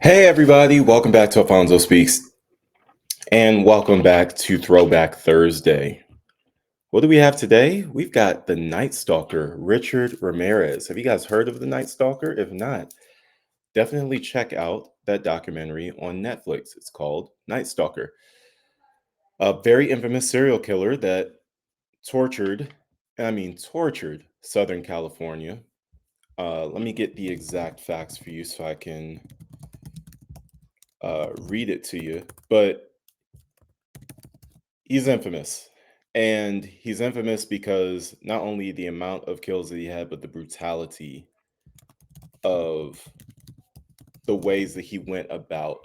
Hey everybody, welcome back to Alfonso Speaks, and welcome back to Throwback Thursday. What do we have today? We've got the Night Stalker, Richard Ramirez. Have you guys heard of the Night Stalker? If not, definitely check out that documentary on Netflix. It's called Night Stalker. A very infamous serial killer that tortured Southern California. Let me get the exact facts for you so I can read it to you. But he's infamous. And he's infamous because not only the amount of kills that he had, but the brutality of the ways that he went about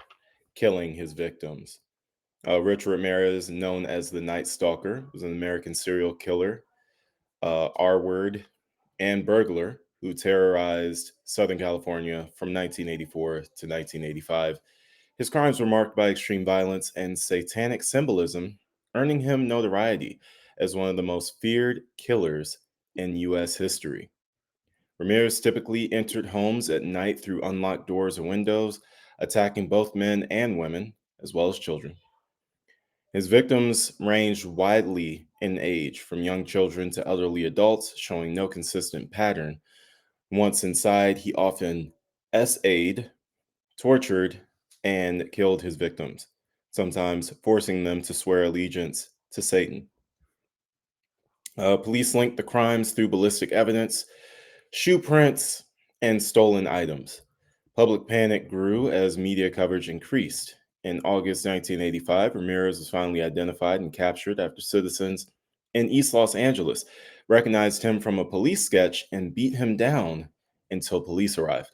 killing his victims. Richard Ramirez, known as the Night Stalker, was an American serial killer, R-word, and burglar who terrorized Southern California from 1984 to 1985. His crimes were marked by extreme violence and satanic symbolism, earning him notoriety as one of the most feared killers in U.S. history. Ramirez typically entered homes at night through unlocked doors or windows, attacking both men and women, as well as children. His victims ranged widely in age, from young children to elderly adults, showing no consistent pattern. Once inside, he often SA'd, tortured, and killed his victims, sometimes forcing them to swear allegiance to Satan. Police linked the crimes through ballistic evidence, shoe prints, and stolen items. Public panic grew as media coverage increased. In August 1985, Ramirez was finally identified and captured after citizens in East Los Angeles recognized him from a police sketch and beat him down until police arrived.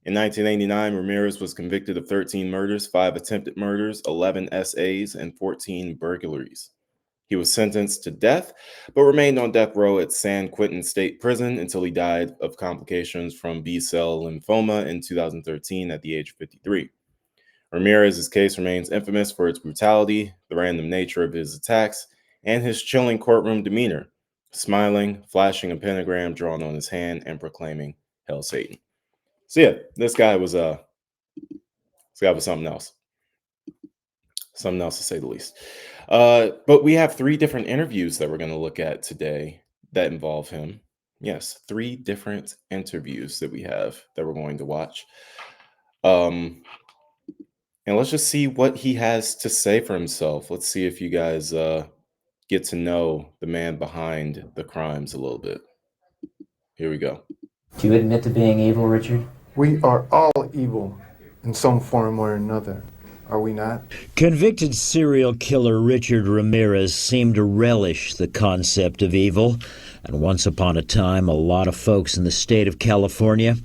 In 1989, Ramirez was convicted of 13 murders, 5 attempted murders, 11 SAs, and 14 burglaries. He was sentenced to death, but remained on death row at San Quentin State Prison until he died of complications from B-cell lymphoma in 2013 at the age of 53. Ramirez's case remains infamous for its brutality, the random nature of his attacks, and his chilling courtroom demeanor, smiling, flashing a pentagram drawn on his hand, and proclaiming "Hail Satan." So yeah, this guy was something else to say the least. But we have 3 different interviews that we're going to look at today that involve him. Yes, 3 different interviews that we have that we're going to watch. And let's just see what he has to say for himself. Let's see if you guys get to know the man behind the crimes a little bit. Here we go. Do you admit to being evil, Richard? We are all evil in some form or another, are we not? Convicted serial killer Richard Ramirez seemed to relish the concept of evil, and once upon a time, a lot of folks in the state of California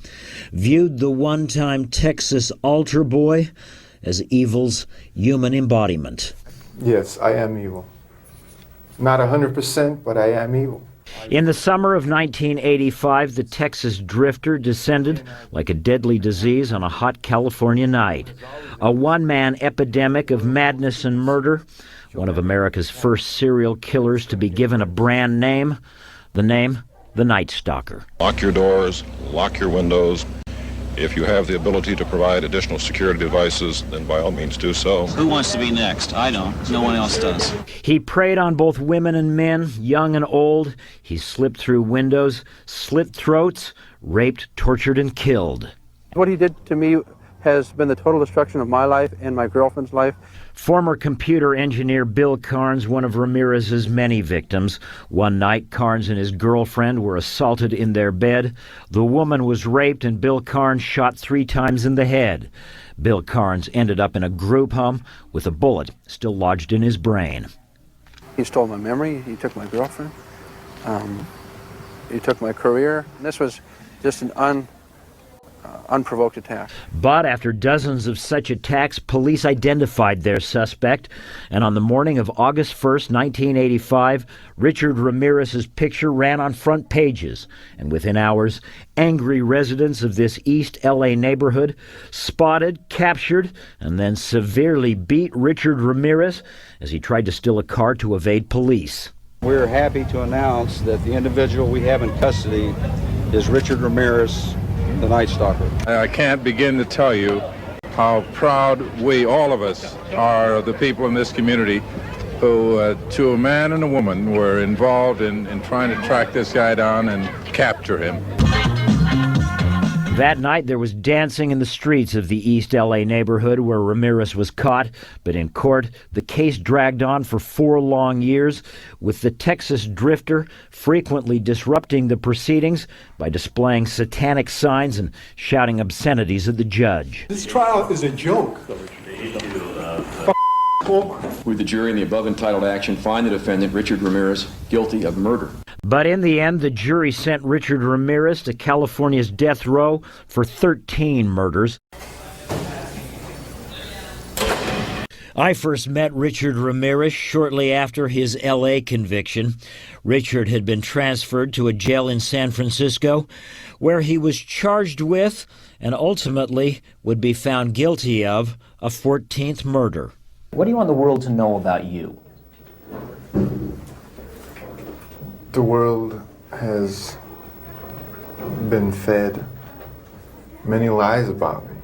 viewed the one-time Texas altar boy as evil's human embodiment. Yes, I am evil. Not 100%, but I am evil. In the summer of 1985, the Texas drifter descended like a deadly disease on a hot California night. A one-man epidemic of madness and murder, one of America's first serial killers to be given a brand name, the Night Stalker. Lock your doors, lock your windows. If you have the ability to provide additional security devices, then by all means do so. Who wants to be next? I don't. No one else does. He preyed on both women and men, young and old. He slipped through windows, slit throats, raped, tortured, and killed. What he did to me has been the total destruction of my life and my girlfriend's life. Former computer engineer Bill Carnes, one of Ramirez's many victims. One night, Carnes and his girlfriend were assaulted in their bed. The woman was raped and Bill Carnes shot 3 times in the head. Bill Carnes ended up in a group home with a bullet still lodged in his brain. He stole my memory. He took my girlfriend. He took my career. And this was just an unprovoked attack. But after dozens of such attacks, police identified their suspect, and on the morning of August 1st, 1985, Richard Ramirez's picture ran on front pages, and within hours, angry residents of this East LA neighborhood spotted, captured, and then severely beat Richard Ramirez as he tried to steal a car to evade police. We're happy to announce that the individual we have in custody is Richard Ramirez, the Night Stalker. I can't begin to tell you how proud we, all of us, are of the people in this community who, to a man and a woman, were involved in trying to track this guy down and capture him. That night, there was dancing in the streets of the East LA neighborhood where Ramirez was caught, but in court, the case dragged on for 4 long years, with the Texas drifter frequently disrupting the proceedings by displaying satanic signs and shouting obscenities at the judge. This trial is a joke. With the jury in the above entitled action find the defendant, Richard Ramirez, guilty of murder. But in the end, the jury sent Richard Ramirez to California's death row for 13 murders. I first met Richard Ramirez shortly after his L.A. conviction. Richard had been transferred to a jail in San Francisco, where he was charged with and ultimately would be found guilty of a 14th murder. What do you want the world to know about you? The world has been fed many lies about me.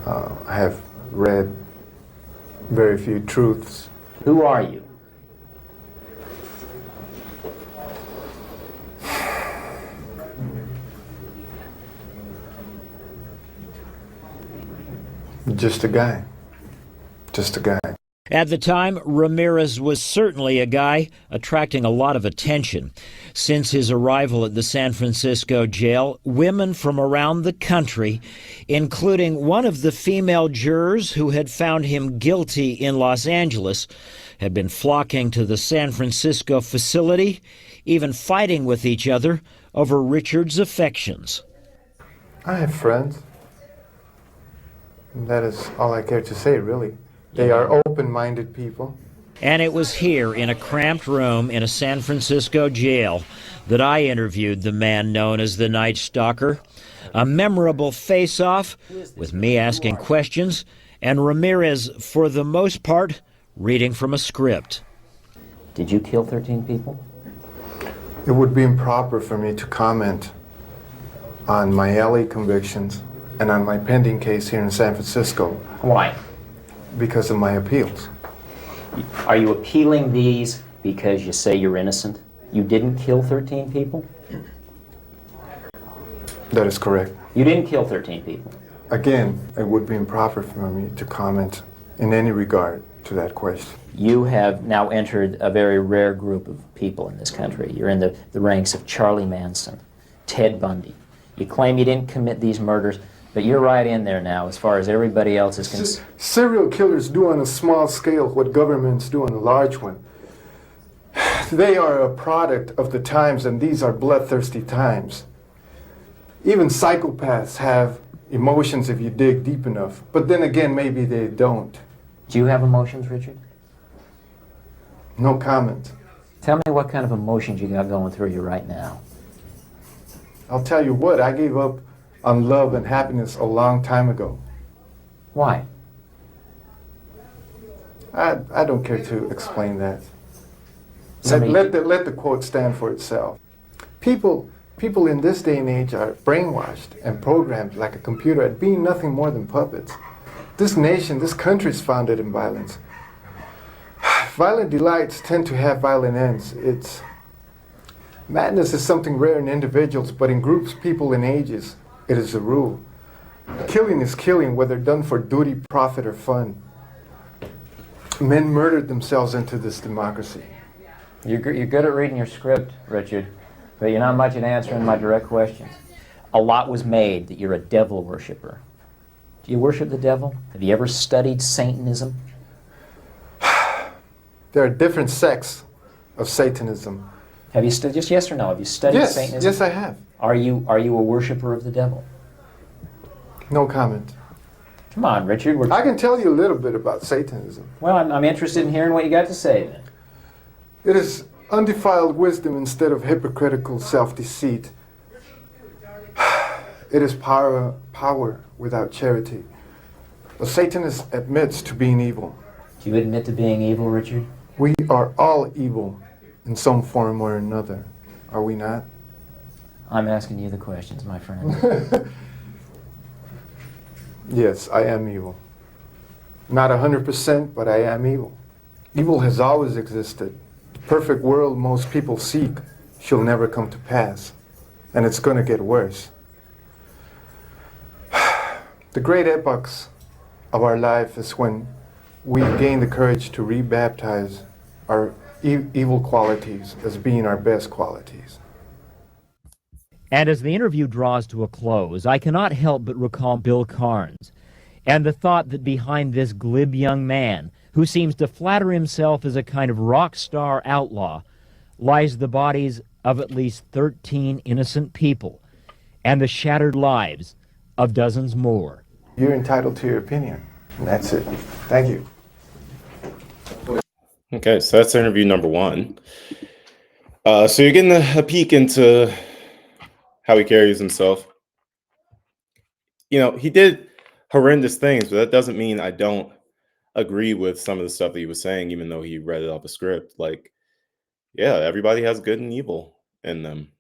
I have read very few truths. Who are you? Just a guy. Just a guy. At the time, Ramirez was certainly a guy attracting a lot of attention. Since his arrival at the San Francisco jail, women from around the country, including one of the female jurors who had found him guilty in Los Angeles, had been flocking to the San Francisco facility, even fighting with each other over Richard's affections. I have friends. That is all I care to say, really. They are open-minded people. And it was here in a cramped room in a San Francisco jail that I interviewed the man known as the Night Stalker. A memorable face-off with me asking questions and Ramirez, for the most part, reading from a script. Did you kill 13 people? It would be improper for me to comment on my LA convictions and on my pending case here in San Francisco. Why? Because of my appeals. Are you appealing these because you say you're innocent? You didn't kill 13 people? That is correct. You didn't kill 13 people? Again, it would be improper for me to comment in any regard to that question. You have now entered a very rare group of people in this country. You're in the ranks of Charlie Manson, Ted Bundy. You claim you didn't commit these murders, but you're right in there now as far as everybody else is concerned. Serial killers do on a small scale what governments do on a large one. They are a product of the times, and these are bloodthirsty times. Even psychopaths have emotions if you dig deep enough, but then again, maybe they don't. Do you have emotions, Richard? No comment. Tell me what kind of emotions you got going through you right now. I'll tell you what, I gave up on love and happiness a long time ago. Why? I don't care to explain that. Let the quote stand for itself. People in this day and age are brainwashed and programmed like a computer at being nothing more than puppets. This nation, this country is founded in violence. Violent delights tend to have violent ends. Madness is something rare in individuals, but in groups, people, and ages, it is a rule. Killing is killing, whether done for duty, profit, or fun. Men murdered themselves into this democracy. You're good at reading your script, Richard, but you're not much at answering my direct questions. A lot was made that you're a devil worshiper. Do you worship the devil? Have you ever studied Satanism? There are different sects of Satanism. Have you studied, just yes or no, have you studied Satanism? Yes, I have. Are you a worshiper of the devil? No comment. Come on, Richard. I can tell you a little bit about Satanism. Well, I'm interested in hearing what you got to say then. It is undefiled wisdom instead of hypocritical self-deceit. It is power without charity. A Satanist admits to being evil. Do you admit to being evil, Richard? We are all evil in some form or another, are we not? I'm asking you the questions, my friend. Yes, I am evil. Not 100%, but I am evil. Evil has always existed. The perfect world most people seek shall never come to pass, and it's going to get worse. The great epochs of our life is when we gain the courage to rebaptize our evil qualities as being our best qualities. And as the interview draws to a close, I cannot help but recall Bill Carnes and the thought that behind this glib young man, who seems to flatter himself as a kind of rock star outlaw, lies the bodies of at least 13 innocent people and the shattered lives of dozens more. You're entitled to your opinion, and that's it. Thank you. Okay, so that's interview number one. So you're getting a peek into how he carries himself. You know, he did horrendous things, but that doesn't mean I don't agree with some of the stuff that he was saying, even though he read it off a script. Like, yeah, everybody has good and evil in them.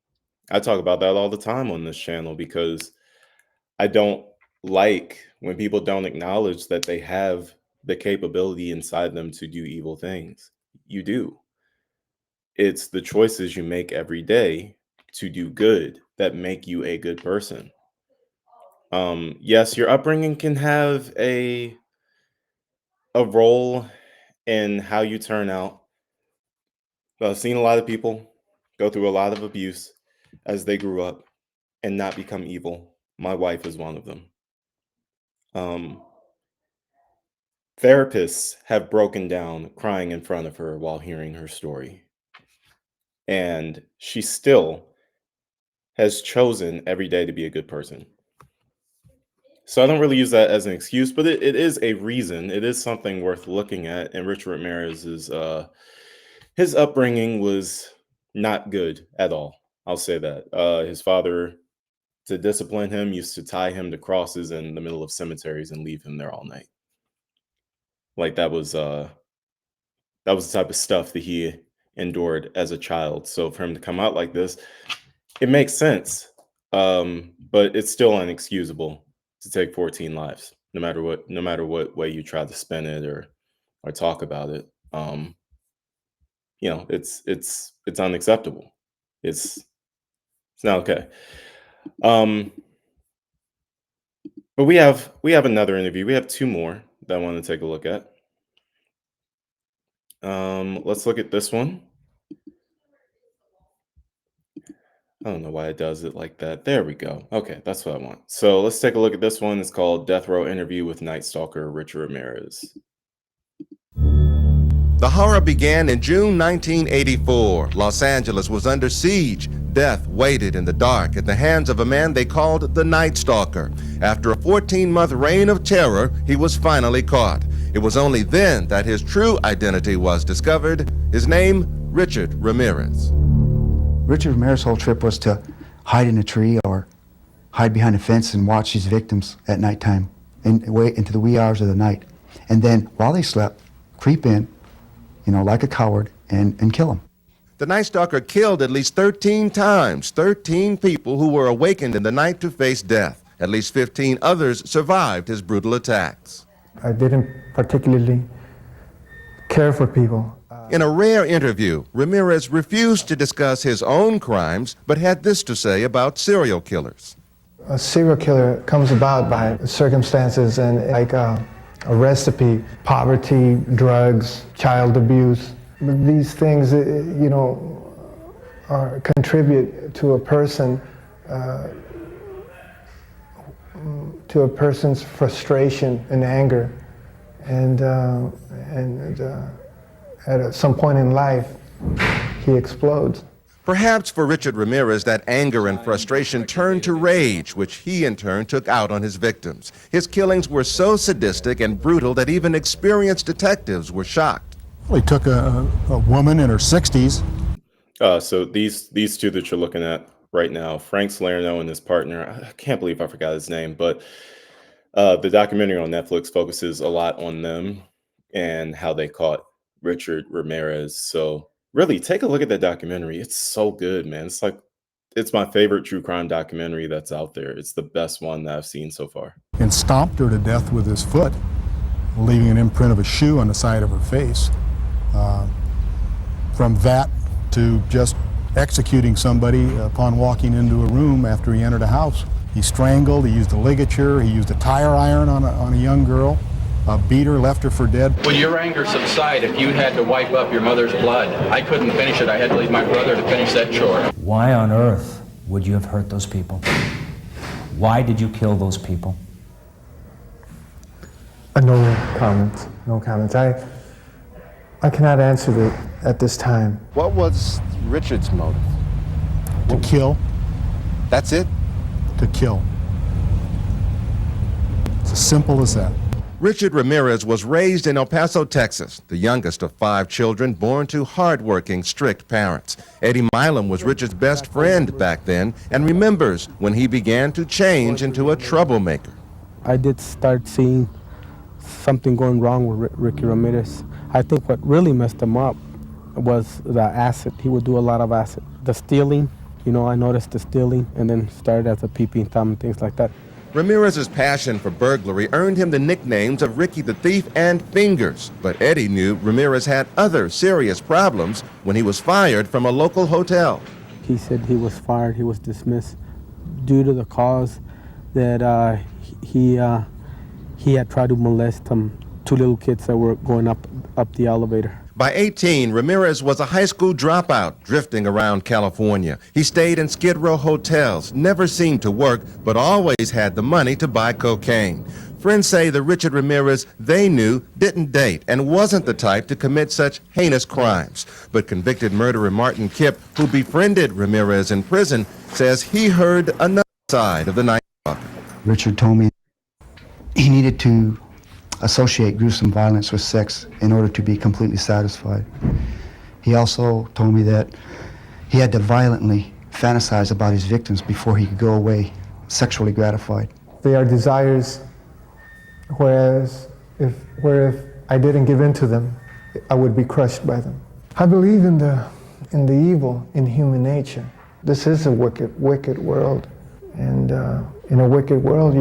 I talk about that all the time on this channel because I don't like when people don't acknowledge that they have the capability inside them to do evil things. You do. It's the choices you make every day to do good that make you a good person. Yes, your upbringing can have a role in how you turn out. I've seen a lot of people go through a lot of abuse as they grew up and not become evil. My wife is one of them. Therapists have broken down crying in front of her while hearing her story. And she still has chosen every day to be a good person. So I don't really use that as an excuse, but it is a reason. It is something worth looking at. And Richard Ramirez's his upbringing was not good at all. I'll say that. His father, to discipline him, used to tie him to crosses in the middle of cemeteries and leave him there all night. Like that was the type of stuff that he endured as a child. So for him to come out like this, it makes sense. But it's still unexcusable to take 14 lives, no matter what way you try to spin it or talk about it. You know, it's unacceptable. It's not okay. But we have another interview. We have two more that I want to take a look at. Let's look at this one. I don't know why it does it like that. There we go. Okay, that's what I want. So let's take a look at this one. It's called Death Row Interview with Night Stalker Richard Ramirez. The horror began in June 1984. Los Angeles was under siege. Death waited in the dark at the hands of a man they called the Night Stalker. After a 14-month reign of terror, he was finally caught. It was only then that his true identity was discovered. His name, Richard Ramirez. Richard Ramirez's whole trip was to hide in a tree or hide behind a fence and watch his victims at nighttime and wait into the wee hours of the night. And then, while they slept, creep in, like a coward, and kill them. The Night Stalker killed at least 13 times, 13 people who were awakened in the night to face death. At least 15 others survived his brutal attacks. I didn't particularly care for people. In a rare interview, Ramirez refused to discuss his own crimes, but had this to say about serial killers. A serial killer comes about by circumstances and like a recipe: poverty, drugs, child abuse. These things, contribute to a person, to a person's frustration and anger, and at some point in life, he explodes. Perhaps for Richard Ramirez, that anger and frustration turned to rage, which he in turn took out on his victims. His killings were so sadistic and brutal that even experienced detectives were shocked. Well, he took a woman in her 60s. So these two that you're looking at right now, Frank Salerno and his partner, I can't believe I forgot his name, but the documentary on Netflix focuses a lot on them and how they caught Richard Ramirez. So really take a look at that documentary. It's so good, man. It's like It's my favorite true crime documentary that's out there. It's the best one that I've seen so far. And stomped her to death with his foot, leaving an imprint of a shoe on the side of her face. From that to just executing somebody upon walking into a room after he entered a house. He strangled, he used a ligature, he used a tire iron on a young girl, beat her, left her for dead. Would your anger subside if you had to wipe up your mother's blood? I couldn't finish it. I had to leave my brother to finish that chore. Why on earth would you have hurt those people? Why did you kill those people? No comments. No comments. I cannot answer that at this time. What was Richard's motive? To kill. That's it? To kill. It's as simple as that. Richard Ramirez was raised in El Paso, Texas, the youngest of 5 children born to hardworking, strict parents. Eddie Milam was Richard's best friend back then and remembers when he began to change into a troublemaker. I did start seeing something going wrong with Ricky Ramirez. I think what really messed him up was the acid. He would do a lot of acid. The stealing, I noticed the stealing and then started as a peeping Tom and things like that. Ramirez's passion for burglary earned him the nicknames of Ricky the Thief and Fingers. But Eddie knew Ramirez had other serious problems when he was fired from a local hotel. He said he was fired, he was dismissed due to the cause that he had tried to molest 2 little kids that were going up the elevator. By 18, Ramirez was a high school dropout drifting around California. He stayed in Skid Row hotels, never seemed to work, but always had the money to buy cocaine. Friends say the Richard Ramirez they knew didn't date and wasn't the type to commit such heinous crimes. But convicted murderer Martin Kipp, who befriended Ramirez in prison, says he heard another side of the Night Stalker. Richard told me he needed to associate gruesome violence with sex in order to be completely satisfied. He also told me that he had to violently fantasize about his victims before he could go away sexually gratified. They are desires, whereas if I didn't give in to them, I would be crushed by them. I believe in the evil in human nature. This is a wicked world, and in a wicked world,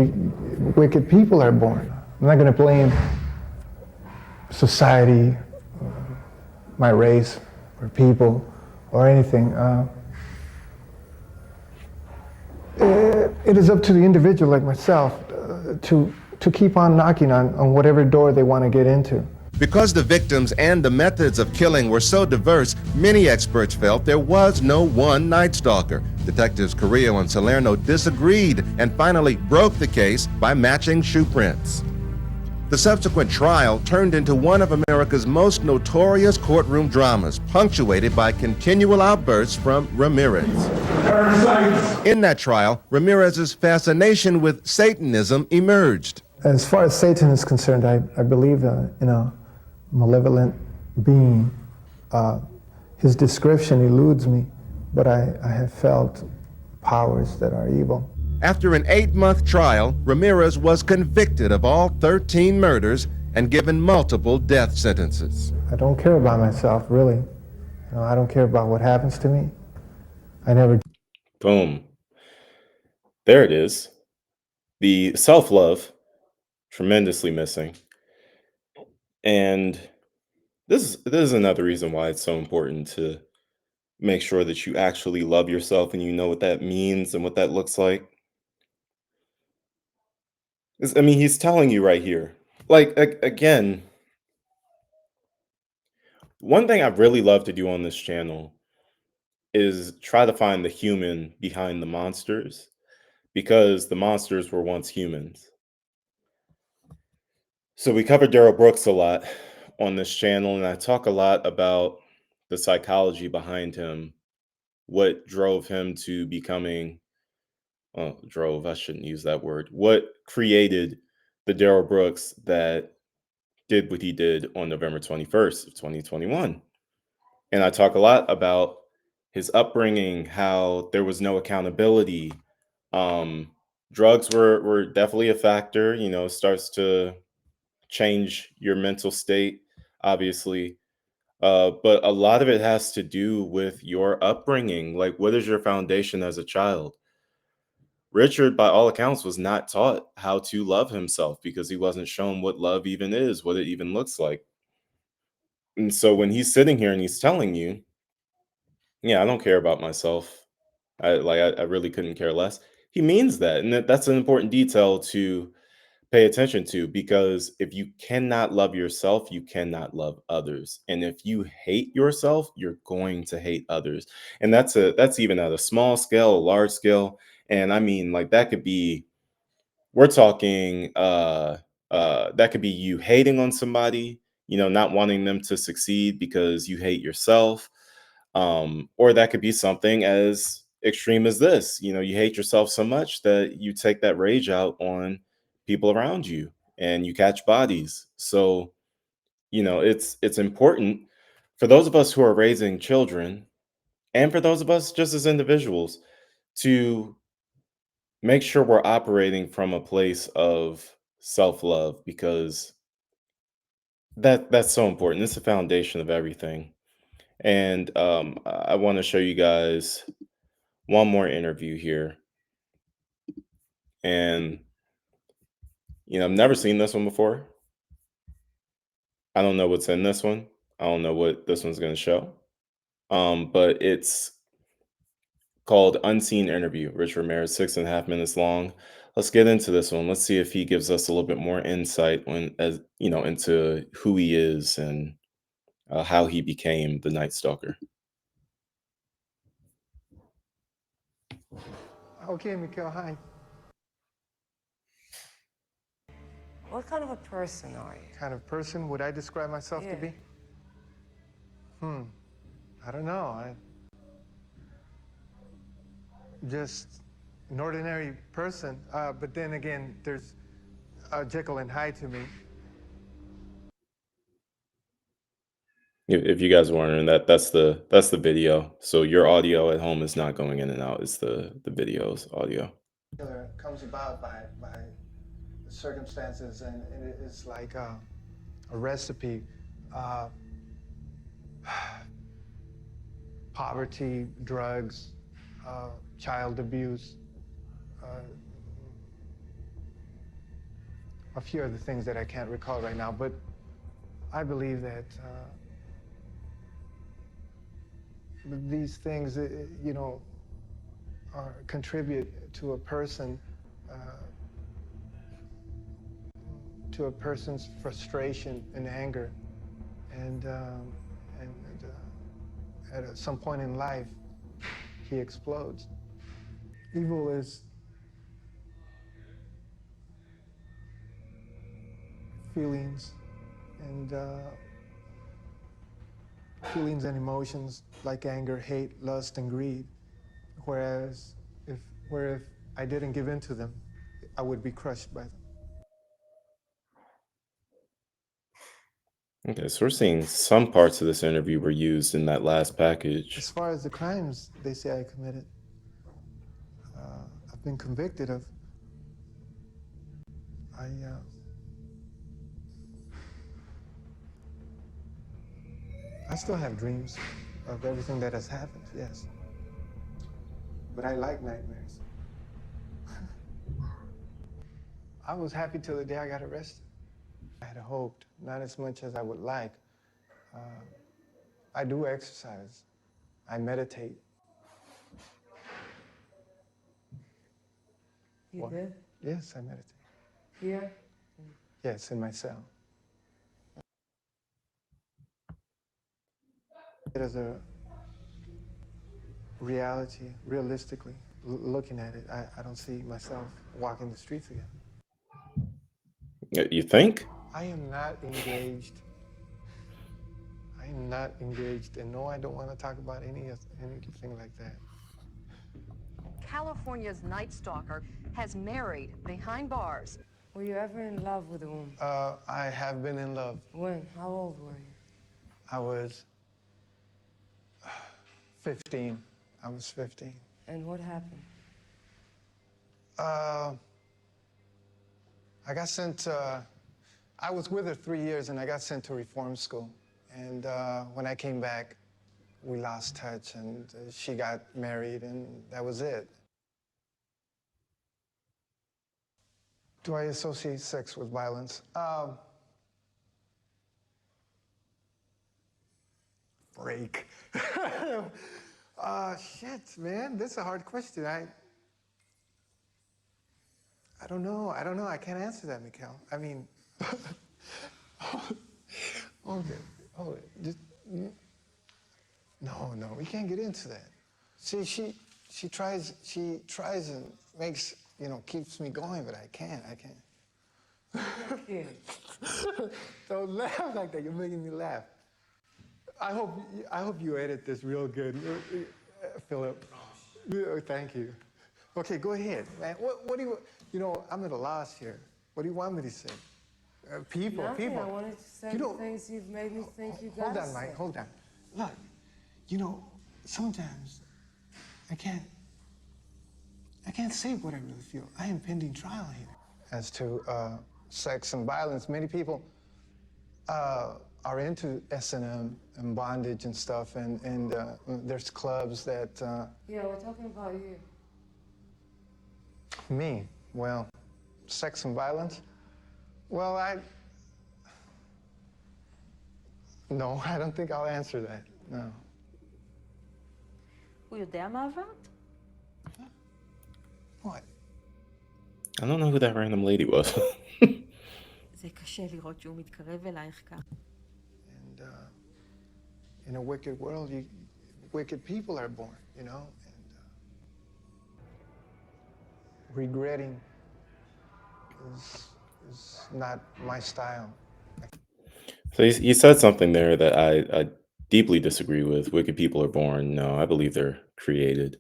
wicked people are born. I'm not going to blame society, my race, or people, or anything. It is up to the individual like myself to keep on knocking on whatever door they want to get into. Because the victims and the methods of killing were so diverse, many experts felt there was no one Night Stalker. Detectives Carrillo and Salerno disagreed and finally broke the case by matching shoe prints. The subsequent trial turned into one of America's most notorious courtroom dramas, punctuated by continual outbursts from Ramirez. In that trial, Ramirez's fascination with Satanism emerged. As far as Satan is concerned, I believe in a malevolent being. His description eludes me, but I have felt powers that are evil. After an 8-month trial, Ramirez was convicted of all 13 murders and given multiple death sentences. I don't care about myself, really. I don't care about what happens to me. I never... Boom. There it is. The self-love, tremendously missing. And this is another reason why it's so important to make sure that you actually love yourself and you know what that means and what that looks like. I mean, he's telling you right here. Like, again, one thing I really love to do on this channel is try to find the human behind the monsters, because the monsters were once humans. So we covered Darrell Brooks a lot on this channel, and I talk a lot about the psychology behind him, what drove him to becoming, I shouldn't use that word, what created the Darrell Brooks that did what he did on November 21st of 2021. And I talk a lot about his upbringing, how there was no accountability. Drugs were definitely a factor, starts to change your mental state, obviously. But a lot of it has to do with your upbringing. Like, what is your foundation as a child? Richard, by all accounts, was not taught how to love himself because he wasn't shown what love even is, what it even looks like. And so when he's sitting here and he's telling you, yeah, I don't care about myself. I really couldn't care less. He means that. And that's an important detail to pay attention to, because if you cannot love yourself, you cannot love others. And if you hate yourself, you're going to hate others. And that's even at a small scale, a large scale. And I mean, like, that could be, we're talking that could be you hating on somebody, not wanting them to succeed because you hate yourself. Or that could be something as extreme as this. You hate yourself so much that you take that rage out on people around you and you catch bodies. So, it's important for those of us who are raising children, and for those of us just as individuals, to make sure we're operating from a place of self-love, because that's so important. It's the foundation of everything. And I want to show you guys one more interview here. And I've never seen this one before. I don't know what's in this one. I don't know what this one's going to show. But it's called Unseen Interview. Rich Ramirez, 6.5 minutes long. Let's get into this one. Let's see if he gives us a little bit more insight into who he is and how he became the Night Stalker. Okay, Mikhail, hi. What kind of a person are you? Kind of person would I describe myself to be? I don't know. Just an ordinary person. But then again, there's Jekyll and Hyde to me. If you guys are wondering, that's the video. So your audio at home is not going in and out. It's the video's audio. Comes about by the circumstances, and it is like a recipe. Poverty, drugs, child abuse, a few other things that I can't recall right now, but I believe that these things, contribute to a person, to a person's frustration and anger, and at some point in life, he explodes. Evil is feelings and emotions like anger, hate, lust, and greed. Whereas if I didn't give in to them, I would be crushed by them. Okay, so we're seeing some parts of this interview were used in that last package. As far as the crimes they say I committed, I've been convicted of. I still have dreams of everything that has happened, yes. But I like nightmares. I was happy till the day I got arrested. I had hoped, not as much as I would like. I do exercise. I meditate. You did? Yes, I meditate. Here? Yes, in my cell. As a reality, realistically, looking at it, I don't see myself walking the streets again. You think? I am not engaged. I am not engaged, and no, I don't want to talk about anything like that. California's Night Stalker has married behind bars. Were you ever in love with a woman? I have been in love. When? How old were you? I was 15. I was 15. And what happened? I got sent, I was with her 3 years, and I got sent to reform school. And when I came back, we lost touch, and she got married, and that was it. Do I associate sex with violence? Break. Shit, man, that's a hard question. I don't know. I can't answer that, Mikhail. I mean, okay. Just, no, we can't get into that. See, she tries and makes, keeps me going, but I can't. Don't laugh like that. You're making me laugh. I hope you edit this real good, Philip. Thank you. Okay, go ahead, man. What do you? I'm at a loss here. What do you want me to say? People. Nothing. I wanted to say the things you've made me think you Hold gotta on, Mike. say. Hold on. Look, sometimes I can't say what I really feel. I am pending trial here. As to sex and violence, many people are into S&M and bondage and stuff, and there's clubs that... Yeah, we're talking about you. Me? Well, sex and violence? Well, No, I don't think I'll answer that, no. הוא יודע מה עברת? What? I don't know who that random lady was. זה קשה לראות שהוא מתקרב אלייך כך. And in a wicked world, wicked people are born, and regretting is not my style. So he said something there that I deeply disagree with. Wicked people are born. No, I believe they're created.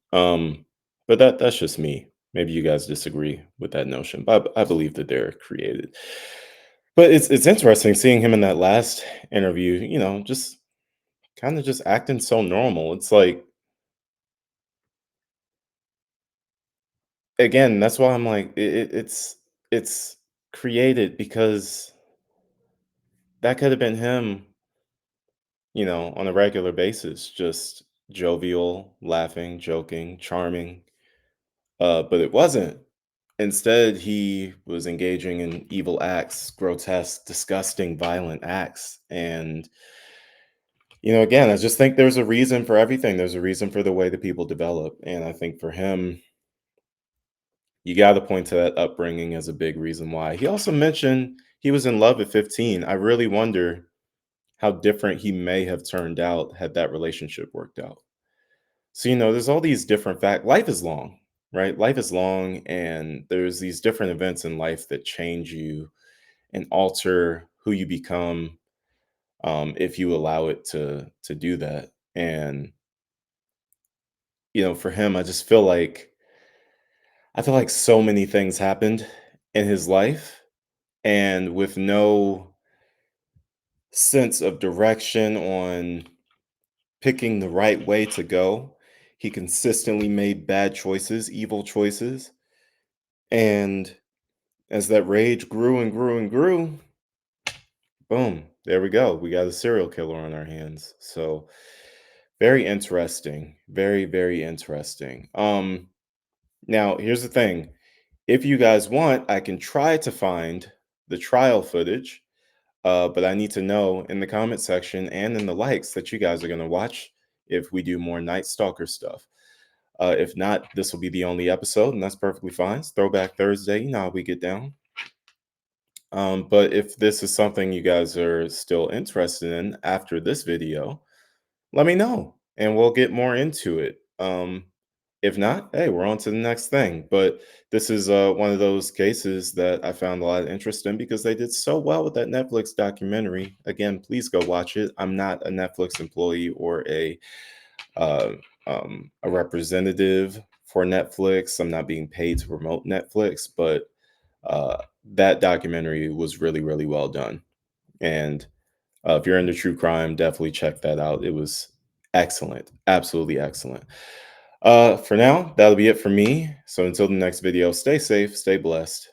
But that's just me. Maybe you guys disagree with that notion, but I believe that they're created. But it's interesting seeing him in that last interview, just kind of just acting so normal. It's like, again, that's why I'm like, it's created because that could have been him, on a regular basis, just jovial, laughing, joking, charming. But it wasn't. Instead, he was engaging in evil acts, grotesque, disgusting, violent acts. And, again, I just think there's a reason for everything. There's a reason for the way that people develop. And I think for him, you got to point to that upbringing as a big reason why. He also mentioned he was in love at 15. I really wonder how different he may have turned out had that relationship worked out. So, there's all these different life is long, right? Life is long, and there's these different events in life that change you and alter who you become, if you allow it to do that. And, for him, I feel like so many things happened in his life, and with no sense of direction on picking the right way to go, he consistently made bad choices, evil choices. And as that rage grew and grew and grew, boom, there we go. We got a serial killer on our hands. So very interesting. Very, very interesting. Now here's the thing. If you guys want, I can try to find the trial footage. But I need to know in the comment section and in the likes that you guys are going to watch if we do more Night Stalker stuff. If not, this will be the only episode, and that's perfectly fine. It's Throwback Thursday. You know how we get down. But if this is something you guys are still interested in after this video, let me know, and we'll get more into it. If not, hey, we're on to the next thing. But this is one of those cases that I found a lot of interest in because they did so well with that Netflix documentary. Again, please go watch it. I'm not a Netflix employee or a representative for Netflix. I'm not being paid to promote Netflix, but that documentary was really, really well done. And if you're into true crime, definitely check that out. It was excellent. Absolutely excellent. For now, that'll be it for me. So until the next video, stay safe, stay blessed,